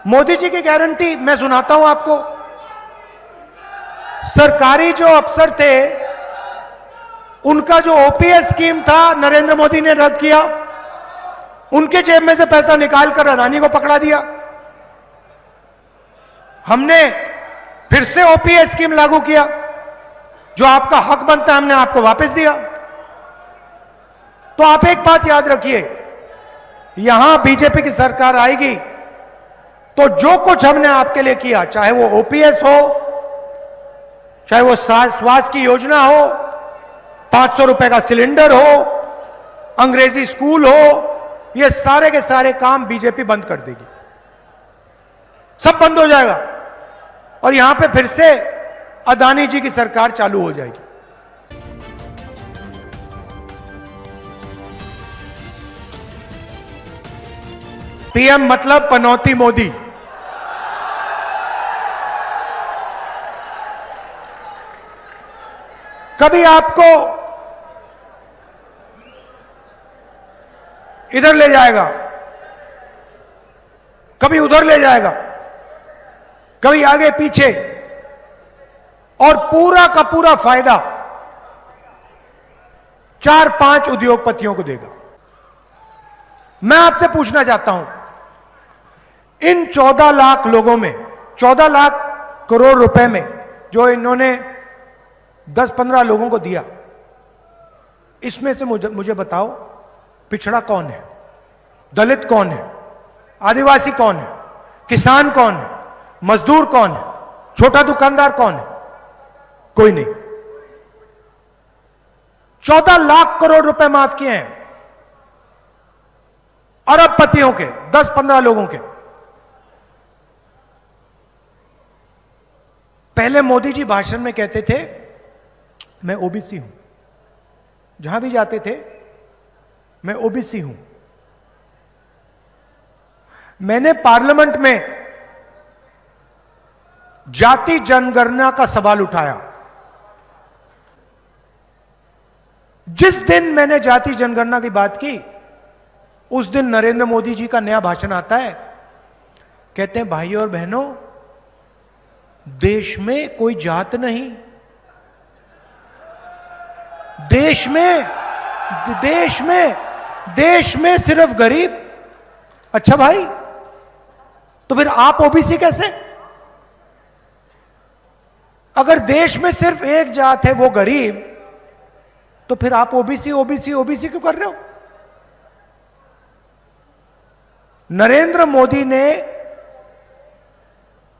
मोदी जी की गारंटी मैं सुनाता हूं आपको। सरकारी जो अफसर थे उनका जो ओपीएस स्कीम था नरेंद्र मोदी ने रद्द किया, उनके जेब में से पैसा निकालकर अदानी को पकड़ा दिया। हमने फिर से ओपीएस स्कीम लागू किया, जो आपका हक बनता है हमने आपको वापस दिया। तो आप एक बात याद रखिए, यहां बीजेपी की सरकार आएगी तो जो कुछ हमने आपके लिए किया, चाहे वो ओपीएस हो, चाहे वो स्वास्थ्य की योजना हो, 500 रुपए का सिलेंडर हो, अंग्रेजी स्कूल हो, ये सारे के सारे काम बीजेपी बंद कर देगी। सब बंद हो जाएगा और यहां पे फिर से अदानी जी की सरकार चालू हो जाएगी। पीएम मतलब पनौती मोदी। कभी आपको इधर ले जाएगा, कभी उधर ले जाएगा, कभी आगे पीछे, और पूरा का पूरा फायदा 4-5 उद्योगपतियों को देगा। मैं आपसे पूछना चाहता हूं, इन 14 लाख लोगों में, 14 लाख करोड़ रुपए में जो इन्होंने 10-15 लोगों को दिया, इसमें से मुझे बताओ पिछड़ा कौन है, दलित कौन है, आदिवासी कौन है, किसान कौन है, मजदूर कौन है, छोटा दुकानदार कौन है? कोई नहीं। 14 लाख करोड़ रुपए माफ किए हैं अरबपतियों के, 10-15 लोगों के। पहले मोदी जी भाषण में कहते थे मैं ओबीसी हूं, जहां भी जाते थे मैं ओबीसी हूं। मैंने पार्लियामेंट में जाति जनगणना का सवाल उठाया। जिस दिन मैंने जाति जनगणना की बात की, उस दिन नरेंद्र मोदी जी का नया भाषण आता है। कहते हैं भाइयों और बहनों, देश में कोई जात नहीं, देश में सिर्फ गरीब। अच्छा भाई, तो फिर आप ओबीसी कैसे? अगर देश में सिर्फ एक जात है वो गरीब, तो फिर आप ओबीसी ओबीसी ओबीसी क्यों कर रहे हो? नरेंद्र मोदी ने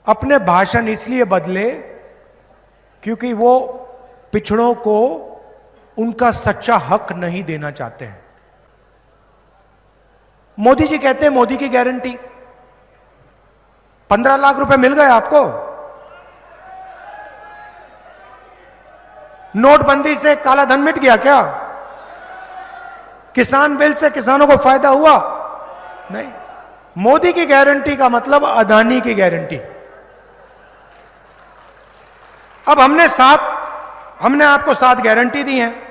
अपने भाषण इसलिए बदले क्योंकि वो पिछड़ों को उनका सच्चा हक नहीं देना चाहते हैं। मोदी जी कहते हैं मोदी की गारंटी, 15 लाख रुपए मिल गए आपको। नोटबंदी से काला धन मिट गया क्या? किसान बिल से किसानों को फायदा हुआ? नहीं। मोदी की गारंटी का मतलब अदानी की गारंटी। अब हमने आपको 7 गारंटी दी हैं।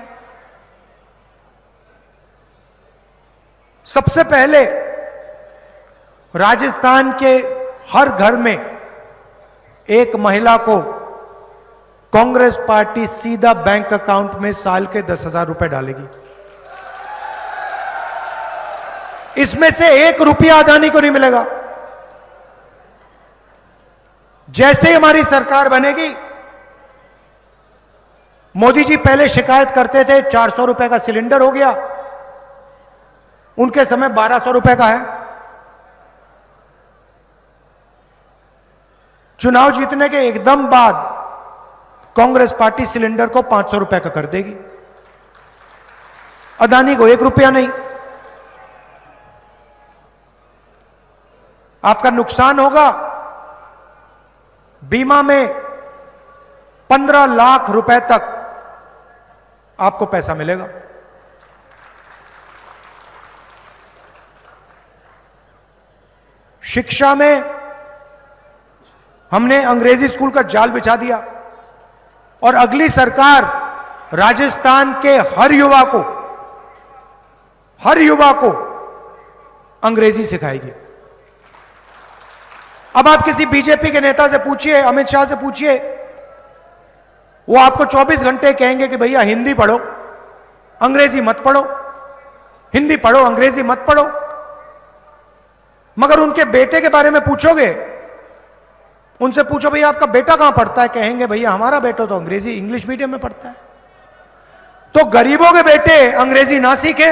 सबसे पहले राजस्थान के हर घर में एक महिला को कांग्रेस पार्टी सीधा बैंक अकाउंट में साल के 10,000 रुपए डालेगी। इसमें से 1 रुपया अदानी को नहीं मिलेगा। जैसे ही हमारी सरकार बनेगी, मोदी जी पहले शिकायत करते थे 400 रुपए का सिलेंडर हो गया, उनके समय 1200 रुपए का है। चुनाव जीतने के एकदम बाद कांग्रेस पार्टी सिलेंडर को 500 रुपए का कर देगी, अदानी को 1 रुपया नहीं। आपका नुकसान होगा, बीमा में 15 लाख रुपए तक आपको पैसा मिलेगा। शिक्षा में हमने अंग्रेजी स्कूल का जाल बिछा दिया और अगली सरकार राजस्थान के हर युवा को अंग्रेजी सिखाएगी। अब आप किसी बीजेपी के नेता से पूछिए, अमित शाह से पूछिए, वो आपको 24 घंटे कहेंगे कि भैया हिंदी पढ़ो, अंग्रेजी मत पढ़ो, हिंदी पढ़ो अंग्रेजी मत पढ़ो। मगर उनके बेटे के बारे में पूछोगे, उनसे पूछो भैया आपका बेटा कहां पढ़ता है, कहेंगे भैया हमारा बेटा तो अंग्रेजी इंग्लिश मीडियम में पढ़ता है। तो गरीबों के बेटे अंग्रेजी ना सीखे,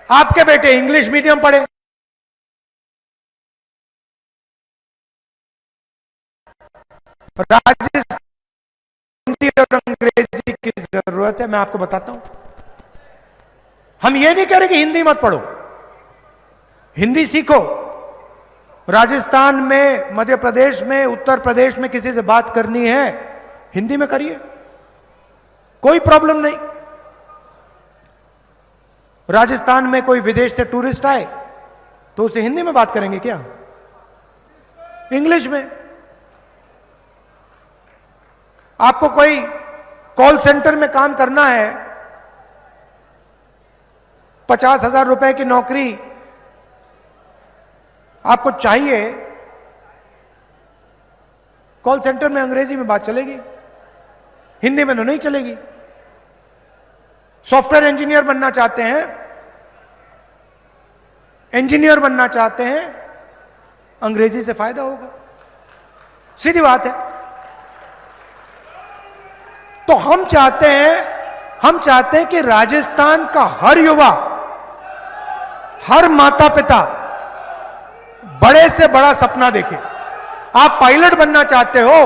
आपके बेटे इंग्लिश मीडियम पढ़े। राजस्थान हिंदी और अंग्रेजी की जरूरत है, मैं आपको बताता हूं। हम ये नहीं कह रहे कि हिंदी मत पढ़ो, हिंदी सीखो। राजस्थान में, मध्य प्रदेश में, उत्तर प्रदेश में किसी से बात करनी है हिंदी में करिए, कोई प्रॉब्लम नहीं। राजस्थान में कोई विदेश से टूरिस्ट आए तो उसे हिंदी में बात करेंगे क्या, इंग्लिश में। आपको कोई कॉल सेंटर में काम करना है, 50,000 रुपए की नौकरी आपको चाहिए, कॉल सेंटर में अंग्रेजी में बात चलेगी, हिंदी में तो नहीं चलेगी। सॉफ्टवेयर इंजीनियर बनना चाहते हैं, इंजीनियर बनना चाहते हैं, अंग्रेजी से फायदा होगा, सीधी बात है। तो हम चाहते हैं कि राजस्थान का हर युवा, हर माता पिता बड़े से बड़ा सपना देखे। आप पायलट बनना चाहते हो,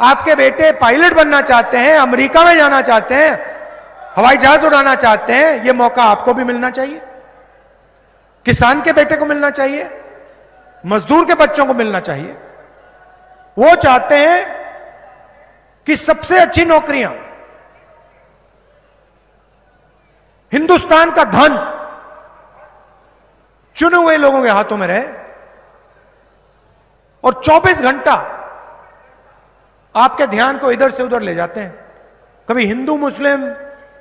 आपके बेटे पायलट बनना चाहते हैं, अमेरिका में जाना चाहते हैं, हवाई जहाज उड़ाना चाहते हैं, यह मौका आपको भी मिलना चाहिए, किसान के बेटे को मिलना चाहिए, मजदूर के बच्चों को मिलना चाहिए। वो चाहते हैं कि सबसे अच्छी नौकरियां, हिंदुस्तान का धन चुने हुए लोगों के हाथों में रहे और 24 घंटा आपके ध्यान को इधर से उधर ले जाते हैं। कभी हिंदू मुस्लिम,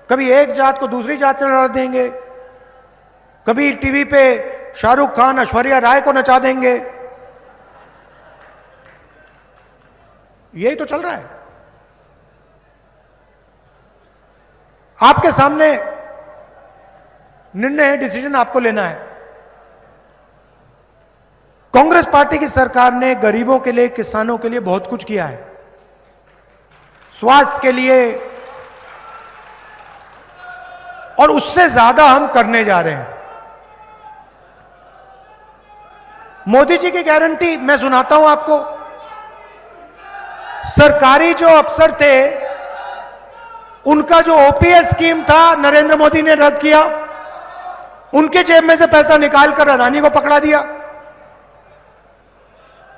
कभी एक जात को दूसरी जात से लड़ा देंगे, कभी टीवी पे शाहरुख खान ऐश्वर्या राय को नचा देंगे। यही तो चल रहा है। आपके सामने निर्णय है, डिसीजन आपको लेना है। कांग्रेस पार्टी की सरकार ने गरीबों के लिए, किसानों के लिए बहुत कुछ किया है, स्वास्थ्य के लिए, और उससे ज्यादा हम करने जा रहे हैं। मोदी जी की गारंटी मैं सुनाता हूं आपको। सरकारी जो अफसर थे, उनका जो ओपीएस स्कीम था नरेंद्र मोदी ने रद्द किया, उनके जेब में से पैसा निकालकर अदानी को पकड़ा दिया।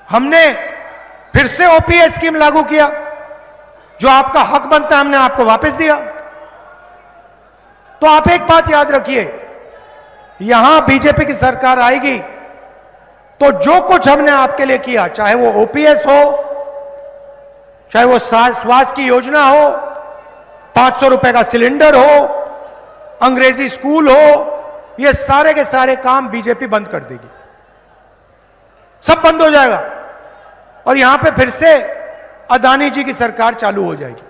हमने फिर से ओपीएस स्कीम लागू किया, जो आपका हक बनता है हमने आपको वापस दिया। तो आप एक बात याद रखिए, यहां बीजेपी की सरकार आएगी तो जो कुछ हमने आपके लिए किया, चाहे वो ओपीएस हो, चाहे वो स्वास्थ्य की योजना हो, 500 रुपए का सिलेंडर हो, अंग्रेजी स्कूल हो, ये सारे के सारे काम बीजेपी बंद कर देगी, सब बंद हो जाएगा और यहां पे फिर से अदानी जी की सरकार चालू हो जाएगी।